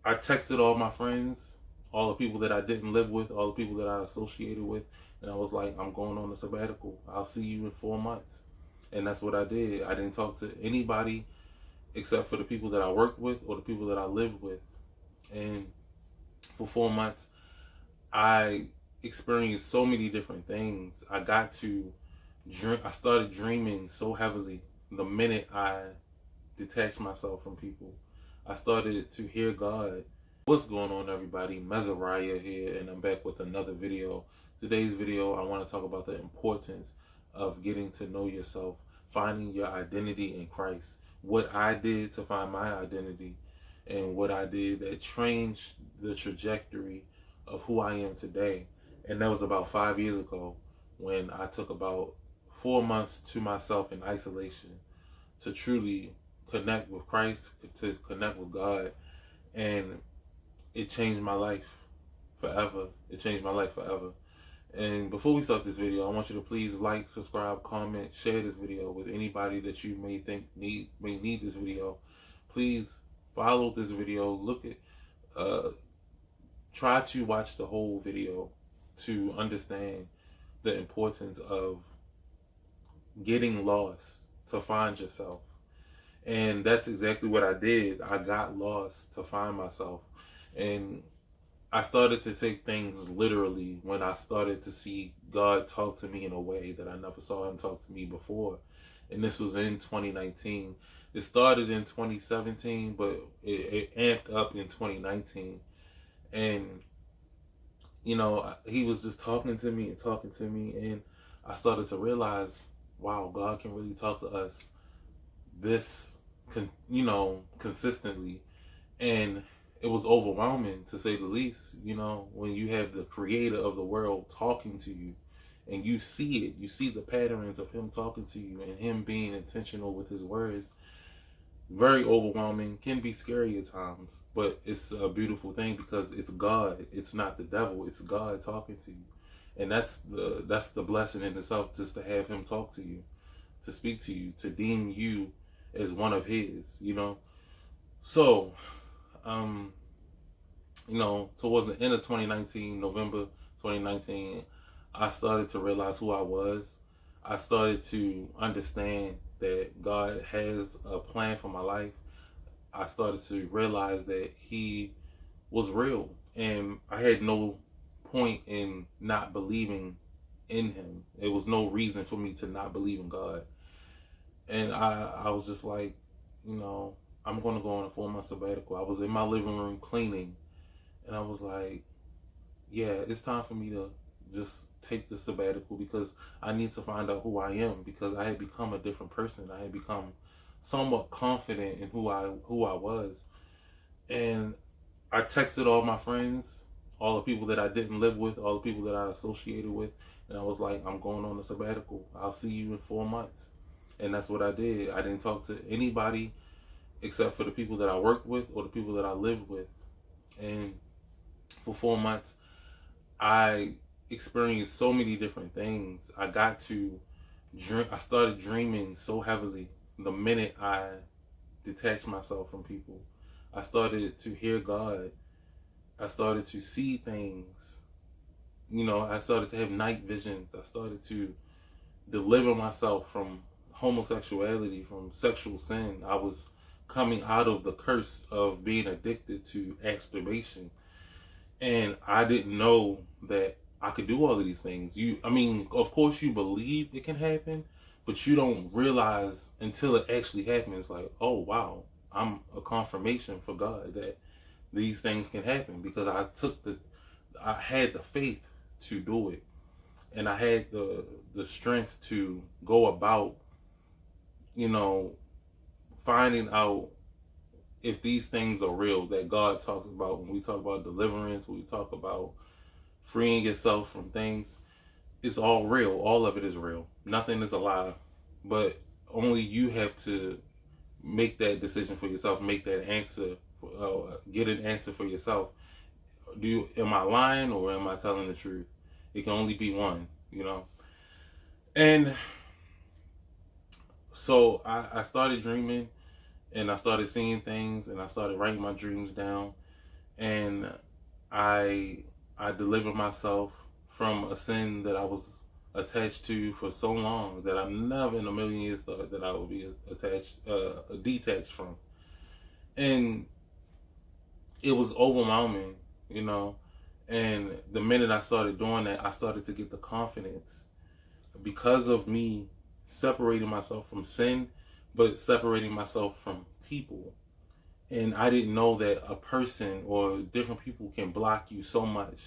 I texted all my friends, all the people that I didn't live with, all the people that I associated with, and I was like, I'm going on a sabbatical. I'll see you in 4 months. And that's what I did. I didn't talk to anybody except for the people that I worked with or the people that I lived with. And for 4 months, I experienced so many different things. I started dreaming so heavily the minute I detached myself from people. I started to hear God. What's going on, everybody? Mezariah here, and I'm back with another video. Today's video, I want to talk about the importance of getting to know yourself, finding your identity in Christ. What I did to find my identity, and what I did that changed the trajectory of who I am today. And that was about 5 years ago when I took about 4 months to myself in isolation to truly connect with Christ, to connect with God. And it changed my life forever. It changed my life forever. And before we start this video, I want you to please like, subscribe, comment, share this video with anybody that you may think may need this video. Please follow this video. Try to watch the whole video to understand the importance of getting lost to find yourself. And that's exactly what I did. I got lost to find myself. And I started to take things literally when I started to see God talk to me in a way that I never saw him talk to me before. And this was in 2019. It started in 2017, but it amped up in 2019. And, he was just talking to me and talking to me. And I started to realize, wow, God can really talk to us this, consistently. And it was overwhelming, to say the least, when you have the creator of the world talking to you and you see the patterns of him talking to you and him being intentional with his words. Very overwhelming, can be scary at times, but it's a beautiful thing because it's God. It's not the devil. It's God talking to you. And that's the blessing in itself, just to have him talk to you, to speak to you, to deem you as one of his. So, um, towards the end of 2019, November 2019, I started to realize who I was. I started to understand that God has a plan for my life. I started to realize that he was real, and I had no point in not believing in him. There was no reason for me to not believe in God. And I was just like, you know, I'm going to go on a 4 month sabbatical. I was in my living room cleaning, and I was like, yeah, it's time for me to just take the sabbatical because I need to find out who I am, because I had become a different person. I had become somewhat confident in who I was. And I texted all my friends, all the people that I didn't live with, all the people that I associated with, and I was like, I'm going on a sabbatical. I'll see you in 4 months. And that's what I did. I didn't talk to anybody except for the people that I worked with or the people that I lived with. And for 4 months, I experienced so many different things. I started dreaming so heavily the minute I detached myself from people. I started to hear God. I started to see things. I started to have night visions. I started to deliver myself from homosexuality, from sexual sin. I was coming out of the curse of being addicted to masturbation. And I didn't know that I could do all of these things. Of course you believe it can happen, but you don't realize until it actually happens, like, oh wow, I'm a confirmation for God that these things can happen, because I had the faith to do it, and I had the strength to go about, you know, finding out if these things are real that God talks about. When we talk about deliverance, when we talk about freeing yourself from things, it's all real. All of it is real. Nothing is a lie. But only you have to make that decision for yourself, make that answer, get an answer for yourself. Am I lying or am I telling the truth? It can only be one. And so I started dreaming, and I started seeing things, and I started writing my dreams down. and I I delivered myself from a sin that I was attached to for so long that I never in a million years thought that I would be detached from. And it was overwhelming, you know. And the minute I started doing that, I started to get the confidence because of me separating myself from sin, but separating myself from people. And I didn't know that a person or different people can block you so much.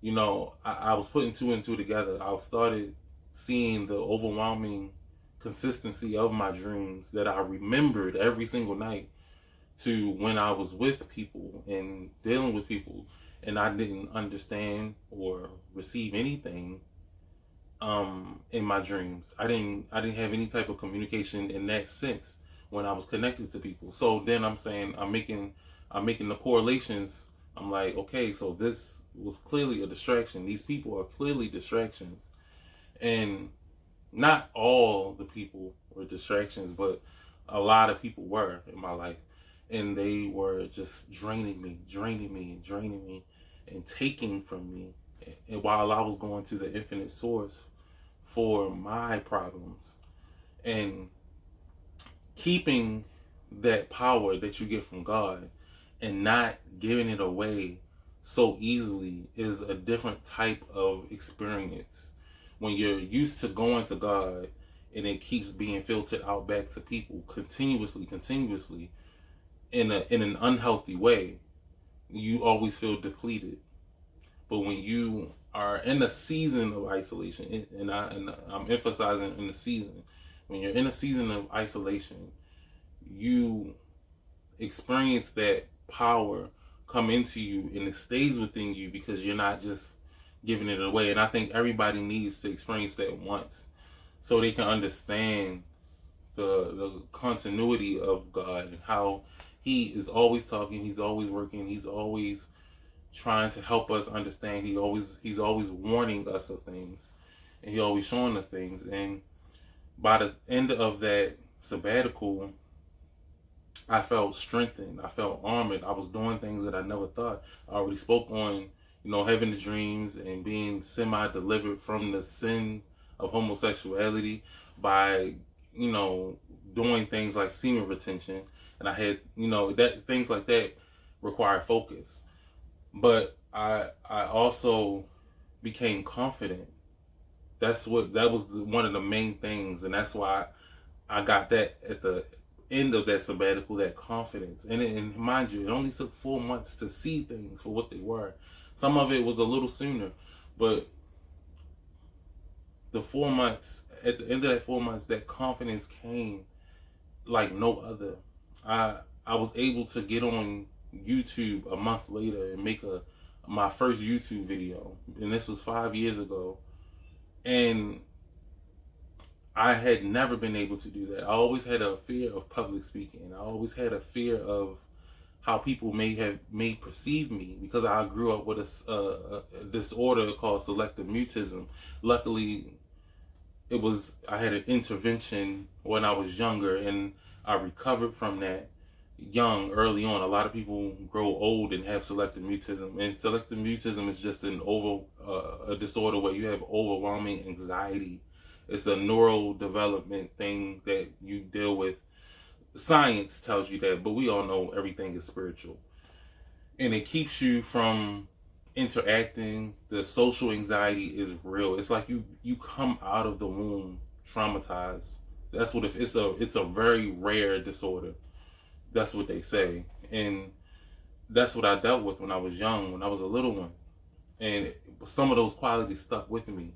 You know, I was putting two and two together. I started seeing the overwhelming consistency of my dreams that I remembered every single night to when I was with people and dealing with people and I didn't understand or receive anything in my dreams. I didn't have any type of communication in that sense when I was connected to people. So then I'm saying I'm making the correlations. I'm like, okay, so this was clearly a distraction. These people are clearly distractions. And not all the people were distractions, but a lot of people were in my life. And they were just draining me, draining me, and draining me, and taking from me. And while I was going to the infinite source for my problems and keeping that power that you get from God and not giving it away so easily is a different type of experience. When you're used to going to God and it keeps being filtered out back to people continuously in an unhealthy way, you always feel depleted. But when you are in a season of isolation, and I'm emphasizing in the season, when you're in a season of isolation, you experience that power come into you and it stays within you because you're not just giving it away. And I think everybody needs to experience that once so they can understand the continuity of God and how He is always talking, He's always working, He's always trying to help us understand. He's always warning us of things, and He always showing us things. And by the end of that sabbatical, I felt strengthened. I felt armored. I was doing things that I never thought. I already spoke on, having the dreams and being semi-delivered from the sin of homosexuality by, doing things like semen retention. And I had, that things like that require focus. But I also became confident. That was one of the main things, and that's why I got that at the end of that sabbatical, that confidence. And mind you, it only took 4 months to see things for what they were. Some of it was a little sooner, but the 4 months, at the end of that 4 months, that confidence came like no other. I was able to get on YouTube a month later and make my first YouTube video, and this was 5 years ago, and I had never been able to do that. I always had a fear of public speaking. I always had a fear of how people may perceive me because I grew up with a disorder called selective mutism. Luckily, I had an intervention when I was younger, and I recovered from that early on. A lot of people grow old and have selective mutism, and selective mutism is just a disorder where you have overwhelming anxiety. It's a neural development thing that you deal with. Science tells you that, but we all know everything is spiritual, and it keeps you from interacting. The social anxiety is real. It's like you come out of the womb traumatized. That's what it's a very rare disorder. That's what they say. And that's what I dealt with when I was young, when I was a little one. And some of those qualities stuck with me.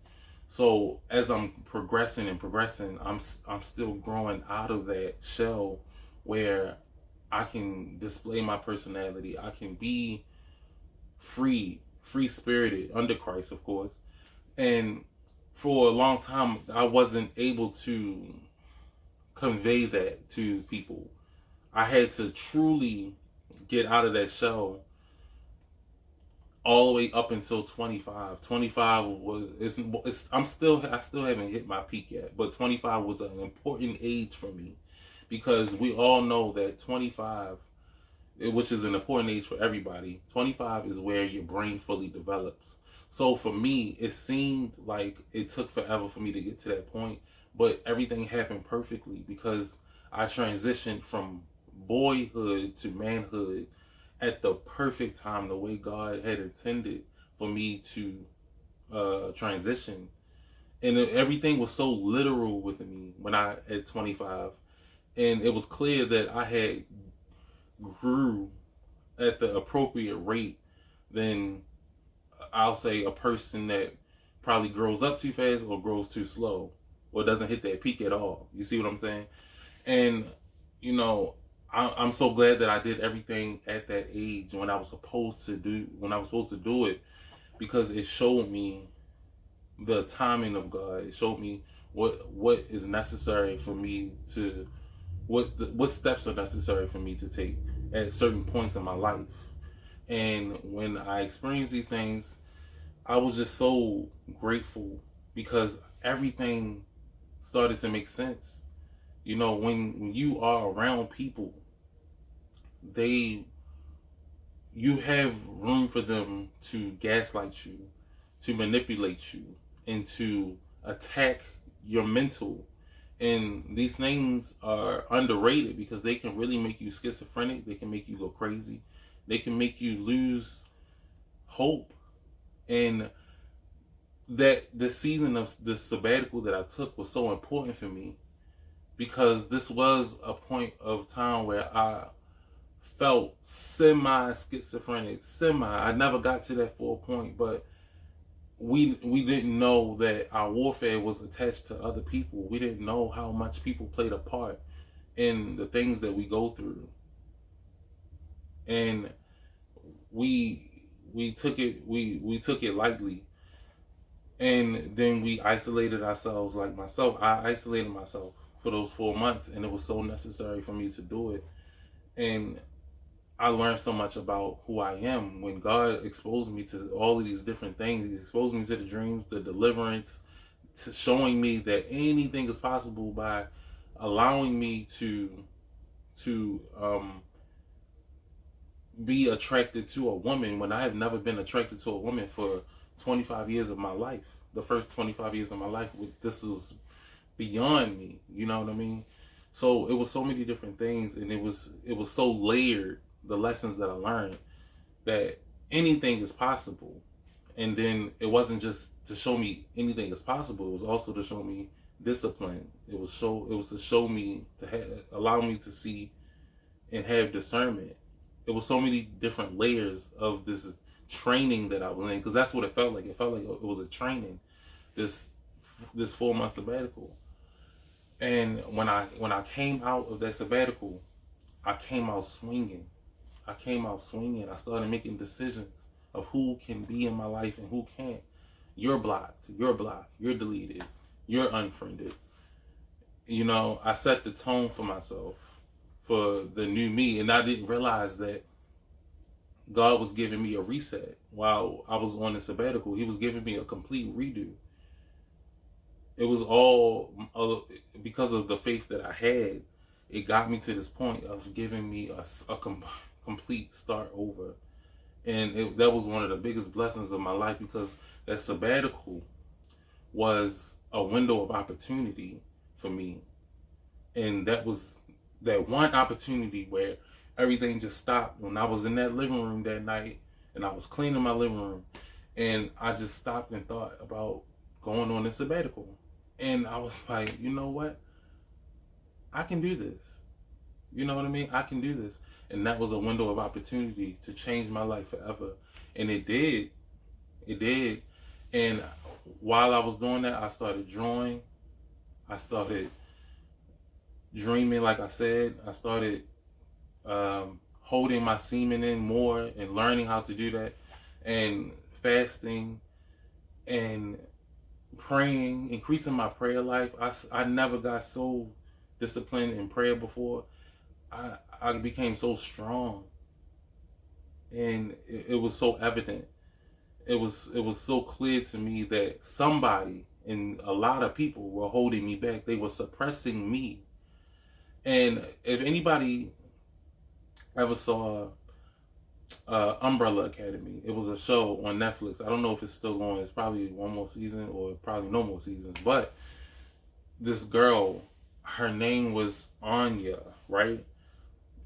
So as I'm progressing and progressing, I'm still growing out of that shell where I can display my personality. I can be free spirited under Christ, of course. And for a long time, I wasn't able to convey that to people. I had to truly get out of that shell all the way up until 25. 25 I still haven't hit my peak yet, but 25 was an important age for me because we all know that 25 which is an important age for everybody. 25 is where your brain fully develops. So for me, it seemed like it took forever for me to get to that point, but everything happened perfectly because I transitioned from boyhood to manhood at the perfect time, the way God had intended for me to transition. And everything was so literal with me when I at 25, and it was clear that I had grew at the appropriate rate than, I'll say, a person that probably grows up too fast or grows too slow or doesn't hit that peak at all. You see what I'm saying? And you know, I'm so glad that I did everything at that age when I was supposed to do it, because it showed me the timing of God. It showed me what is necessary for me to what steps are necessary for me to take at certain points in my life. And when I experienced these things, I was just so grateful because everything started to make sense. You know, when you are around people, they you have room for them to gaslight you, to manipulate you, and to attack your mental. And these things are underrated because they can really make you schizophrenic. They can make you go crazy. They can make you lose hope. And that the season of this sabbatical that I took was so important for me because this was a point of time where I felt semi schizophrenic. I never got to that full point, but we didn't know that our warfare was attached to other people. We didn't know how much people played a part in the things that we go through, and we took it lightly, and then we isolated ourselves. Like myself, I isolated myself for those 4 months, and it was so necessary for me to do it. And I learned so much about who I am when God exposed me to all of these different things. He exposed me to the dreams, the deliverance, to showing me that anything is possible by allowing me to be attracted to a woman when I have never been attracted to a woman for 25 years of my life. The first 25 years of my life, this was beyond me. You know what I mean? So it was so many different things, and it was so layered. The lessons that I learned, that anything is possible, and then it wasn't just to show me anything is possible. It was also to show me discipline. It was to show me allow me to see and have discernment. It was so many different layers of this training that I was in, because that's what it felt like. It felt like it was a training. This 4 month sabbatical. And when I came out of that sabbatical, I came out swinging. I started making decisions of who can be in my life and who can't. You're blocked. You're deleted. You're unfriended. You know, I set the tone for myself, for the new me, and I didn't realize that God was giving me a reset while I was on the sabbatical. He was giving me a complete redo. It was all because of the faith that I had. It got me to this point of giving me a complete start over. And that was one of the biggest blessings of my life, because that sabbatical was a window of opportunity for me. And that was that one opportunity where everything just stopped when I was in that living room that night and I was cleaning my living room, and I just stopped and thought about going on this sabbatical. And I was like, you know what? I can do this. You know what I mean? I can do this. And that was a window of opportunity to change my life forever. And it did. It did. And while I was doing that, I started drawing. I started dreaming, like I said. I started holding my semen in more and learning how to do that, and fasting and praying, increasing my prayer life. I never got so disciplined in prayer before. I became so strong, and it was so evident. It was so clear to me that somebody and a lot of people were holding me back. They were suppressing me. And if anybody ever saw Umbrella Academy. It was a show on Netflix. I don't know if it's still going. It's probably one more season or probably no more seasons. But this girl, her name was Anya, right?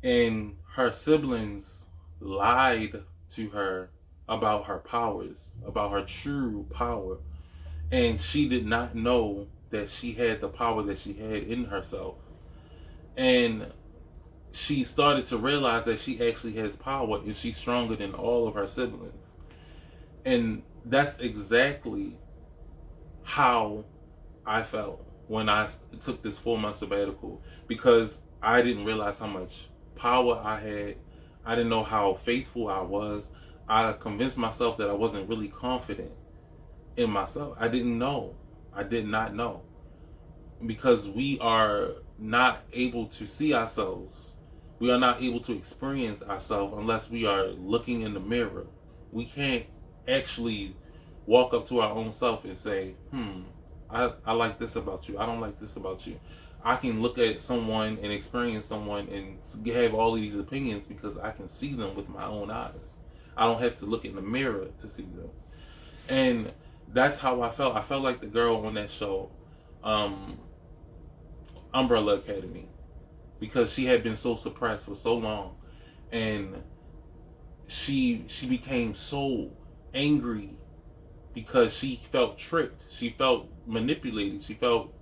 And her siblings lied to her about her powers, about her true power. And she did not know that she had the power that she had in herself. And she started to realize that she actually has power and she's stronger than all of her siblings. And that's exactly how I felt when I took this 4 month sabbatical, because I didn't realize how much power I had. I didn't know how faithful I was. I convinced myself that I wasn't really confident in myself. I didn't know. I did not know. Because we are not able to see ourselves. We are not able to experience ourselves unless we are looking in the mirror. We can't actually walk up to our own self and say, I like this about you. I don't like this about you. I can look at someone and experience someone and have all of these opinions because I can see them with my own eyes. I don't have to look in the mirror to see them. And that's how I felt. I felt like the girl on that show, um, Umbrella Academy, because she had been so suppressed for so long, and she became so angry because she felt tricked, she felt manipulated, she felt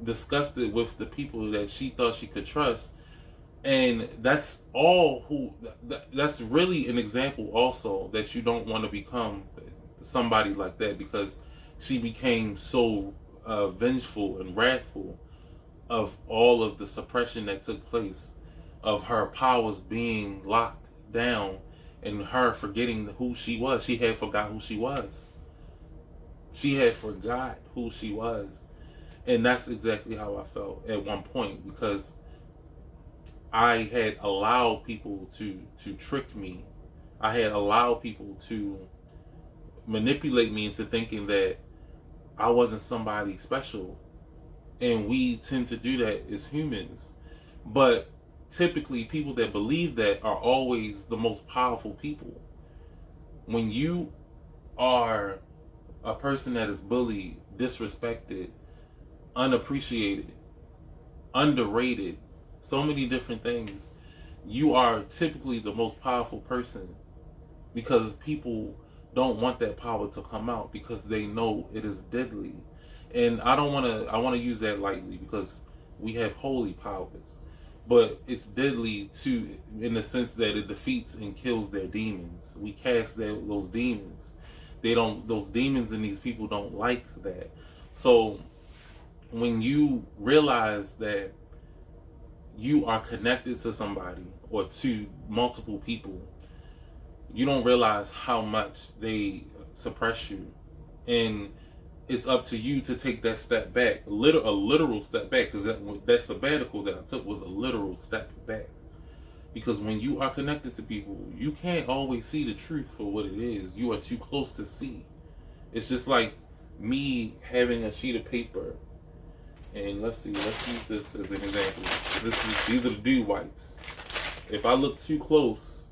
disgusted with the people that she thought she could trust. And that's all who that's really an example also that you don't want to become somebody like that, because she became so vengeful and wrathful of all of the suppression that took place, of her powers being locked down, and her forgetting who she was. She had forgot who she was. She had forgot who she was. And that's exactly how I felt at one point, because I had allowed people to trick me. I had allowed people to manipulate me into thinking that I wasn't somebody special. And we tend to do that as humans. But typically, people that believe that are always the most powerful people. When you are a person that is bullied, disrespected, unappreciated, underrated, so many different things, you are typically the most powerful person, because people don't want that power to come out because they know it is deadly. And I want to use that lightly, because we have holy powers, but it's deadly too, in the sense that it defeats and kills their demons. We cast those demons. Those demons in these people don't like that. So when you realize that you are connected to somebody or to multiple people, you don't realize how much they suppress you. And it's up to you to take that step back, a literal step back, because that sabbatical that I took was a literal step back. Because when you are connected to people, you can't always see the truth for what it is. You are too close to see. It's just like me having a sheet of paper, and let's use this as an example. These are the dew wipes. If I look too close,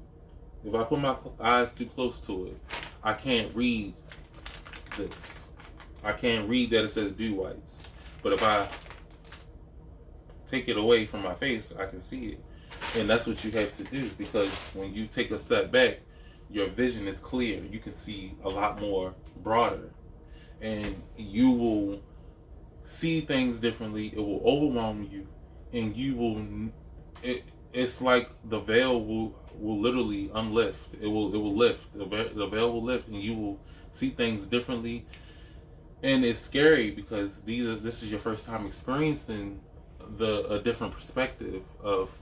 if I put my eyes too close to it, I can't read this. I can't read that it says dew wipes. But if I take it away from my face, I can see it. And that's what you have to do, because when you take a step back, your vision is clear. You can see a lot more broader. And you will see things differently. It will overwhelm you. And you will... it's like the veil will literally unlift. It will lift. The veil will lift, and you will see things differently. And it's scary because this is your first time experiencing a different perspective of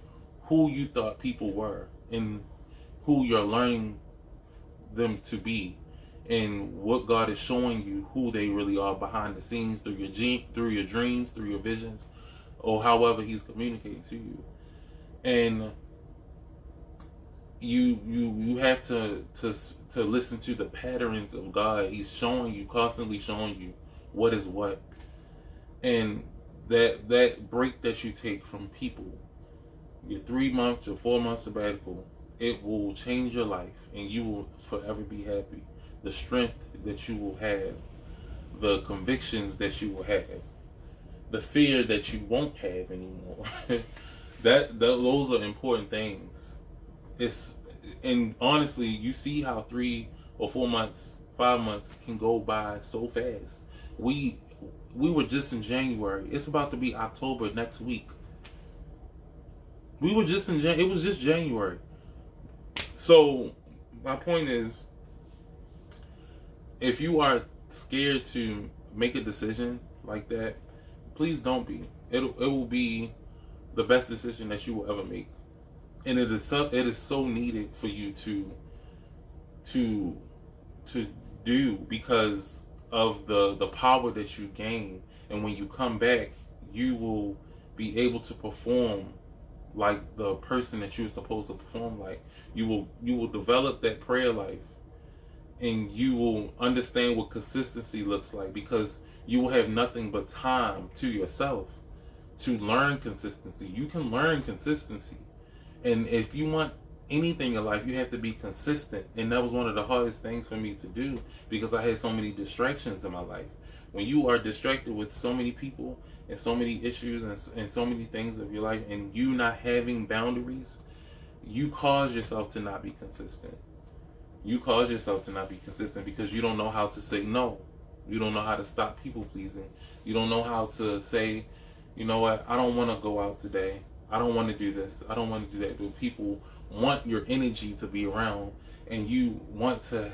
who you thought people were and who you're learning them to be, and what God is showing you who they really are behind the scenes, through your dreams, through your visions, or however He's communicating to you. And you have to listen to the patterns of God. He's constantly showing you what is what. And that break that you take from people, your 3 months or 4 month sabbatical, it will change your life and you will forever be happy. The strength that you will have, the convictions that you will have, the fear that you won't have anymore. Those are important things. It's and honestly, you see how 3 or 4 months, 5 months can go by so fast. We we were just in January. It's about to be October next week. We were just in It was just January. So my point is, if you are scared to make a decision like that, please don't be. It will be the best decision that you will ever make, and it is so needed for you to to do, because of the power that you gain, and when you come back, you will be able to perform like the person that you're supposed to perform like. You will develop that prayer life, and you will understand what consistency looks like, because you will have nothing but time to yourself to learn consistency. You can learn consistency. And if you want anything in life, you have to be consistent. And that was one of the hardest things for me to do, because I had so many distractions in my life. When you are distracted with so many people and so many issues and so many things of your life, and you not having boundaries, you cause yourself to not be consistent. You cause yourself to not be consistent because you don't know how to say no. You don't know how to stop people pleasing. You don't know how to say, you know what, I don't want to go out today. I don't want to do this. I don't want to do that. But people want your energy to be around, and you want to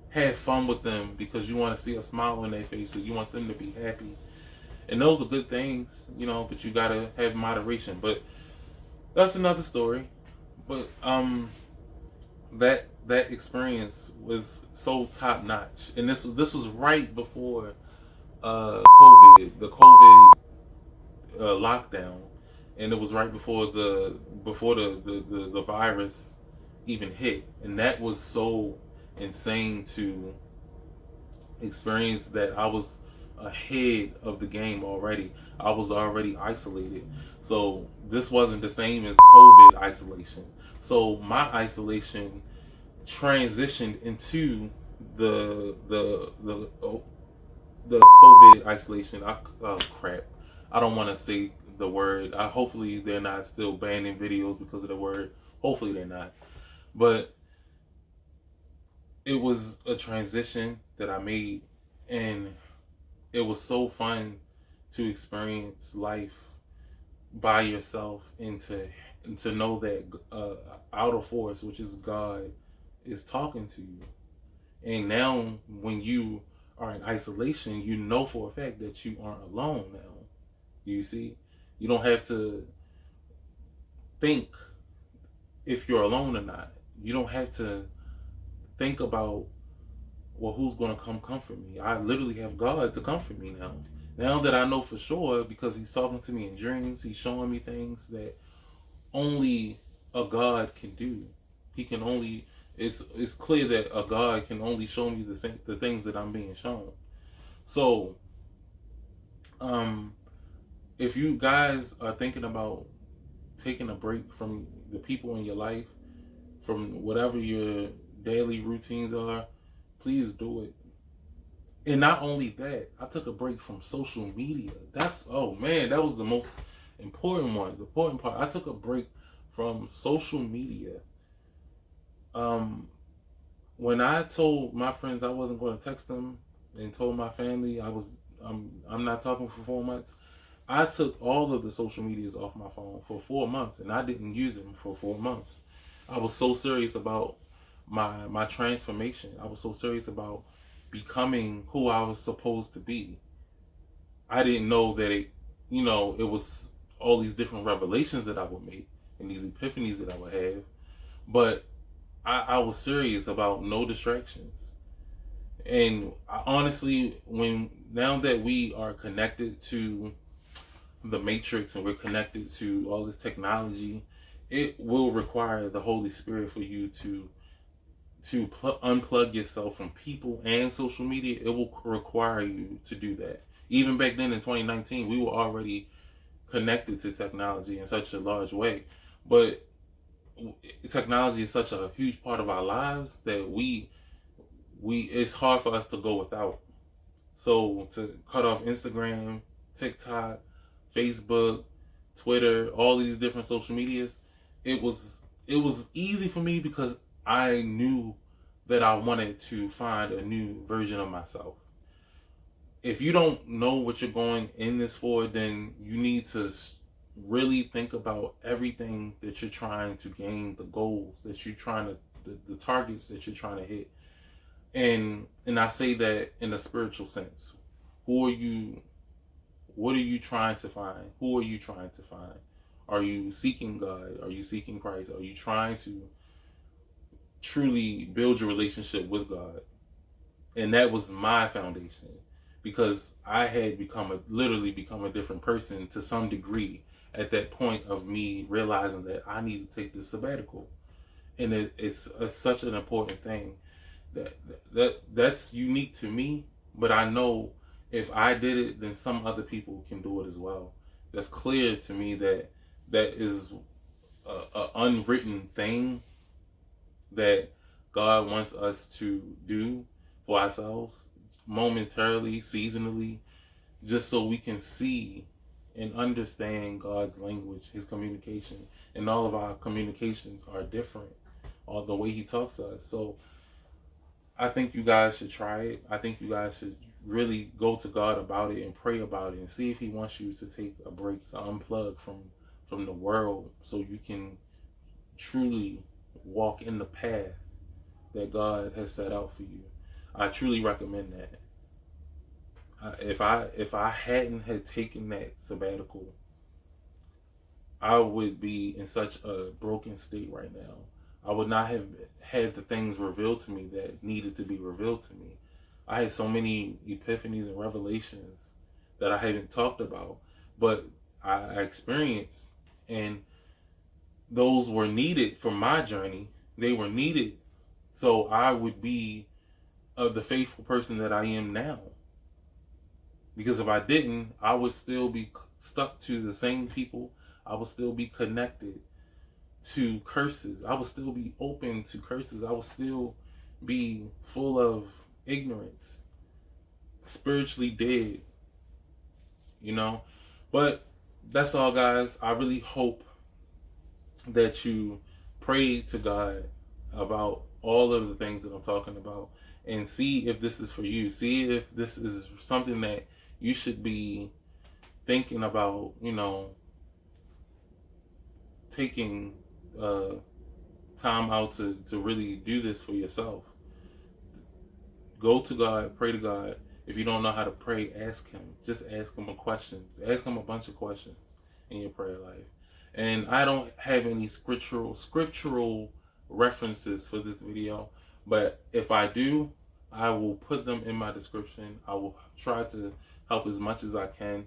have fun with them because you want to see a smile on their face, and you want them to be happy. And those are good things, but you got to have moderation. But that's another story. But that experience was so top notch, and this was right before the COVID lockdown, and it was right before the virus even hit, and that was so insane to experience. That I was ahead of the game already. I was already isolated, so this wasn't the same as COVID isolation. So my isolation transitioned into the COVID isolation. Oh crap! I don't want to say the word. Hopefully they're not still banning videos because of the word. Hopefully they're not. But it was a transition that I made, and it was so fun to experience life by yourself, and to know that outer force, which is God, is talking to you. And now when you are in isolation, you know for a fact that you aren't alone now. You see? You don't have to think if you're alone or not. You don't have to think about, well, who's going to come comfort me? I literally have God to comfort me now. Now that I know for sure, because he's talking to me in dreams, he's showing me things that only a God can do. He can only, it's clear that a God can only show me the things that I'm being shown. So, if you guys are thinking about taking a break from the people in your life, from whatever your daily routines are, please do it. And not only that, I took a break from social media. Oh man, that was the most important one. The important part, I took a break from social media. When I told my friends I wasn't going to text them, and told my family I'm not talking for 4 months, I took all of the social medias off my phone for 4 months, and I didn't use them for 4 months. I was so serious about my transformation. I was so serious about becoming who I was supposed to be. I didn't know that it was all these different revelations that I would make, and these epiphanies that I would have. But I was serious about no distractions. And honestly, now that we are connected to the matrix, and we're connected to all this technology, it will require the Holy Spirit for you to unplug yourself from people and social media. It will require you to do that. Even back then in 2019, we were already connected to technology in such a large way. But technology is such a huge part of our lives that we it's hard for us to go without. So to cut off Instagram, TikTok, Facebook, Twitter, all these different social medias, it was easy for me because I knew that I wanted to find a new version of myself. If you don't know what you're going in this for, then you need to really think about everything that you're trying to gain, the goals that you're trying to, the targets that you're trying to hit. And I say that in a spiritual sense. Who are you? What are you trying to find? Who are you trying to find? Are you seeking God? Are you seeking Christ? Are you trying to truly build your relationship with God? And that was my foundation, because I had literally become a different person to some degree at that point of me realizing that I need to take this sabbatical. And it's such an important thing that's unique to me, but I know if I did it, then some other people can do it as well. That's clear to me that that is a unwritten thing that God wants us to do for ourselves momentarily, seasonally, just so we can see and understand God's language, His communication. And all of our communications are different, all the way He talks to us. So I think you guys should try it. I think you guys should really go to God about it and pray about it and see if He wants you to take a break, to unplug from the world, so you can truly walk in the path that God has set out for you. I truly recommend that. If I hadn't had taken that sabbatical, I would be in such a broken state right now. I would not have had the things revealed to me that needed to be revealed to me. I had so many epiphanies and revelations that I haven't talked about, but I experienced, and those were needed for my journey. They were needed so I would be the faithful person that I am now. Because if I didn't, I would still be stuck to the same people. I would still be connected to curses. I would still be open to curses. I would still be full of ignorance, spiritually dead, you know. But that's all, guys. I really hope that you pray to God about all of the things that I'm talking about and see if this is for you. See if this is something that you should be thinking about, you know, taking time out to really do this for yourself. Go to God, pray to God. If you don't know how to pray, ask Him. Just ask Him questions. Ask Him a bunch of questions in your prayer life. And I don't have any scriptural references for this video, but if I do, I will put them in my description. I will try to help as much as I can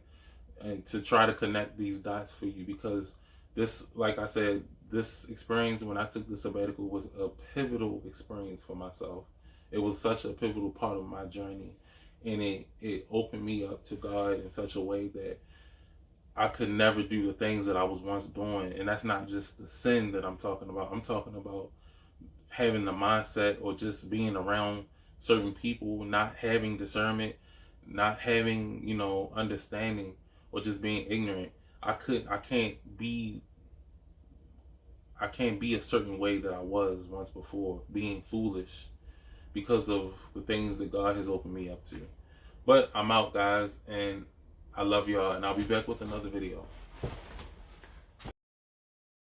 and to try to connect these dots for you, because this, like I said, this experience when I took the sabbatical was a pivotal experience for myself. It was such a pivotal part of my journey, and it opened me up to God in such a way that I could never do the things that I was once doing. And that's not just the sin that I'm talking about. I'm talking about having the mindset or just being around certain people, not having discernment, not having, you know, understanding, or just being ignorant. I can't be a certain way that I was once before, being foolish because of the things that God has opened me up to. But I'm out, guys, and I love y'all, and I'll be back with another video.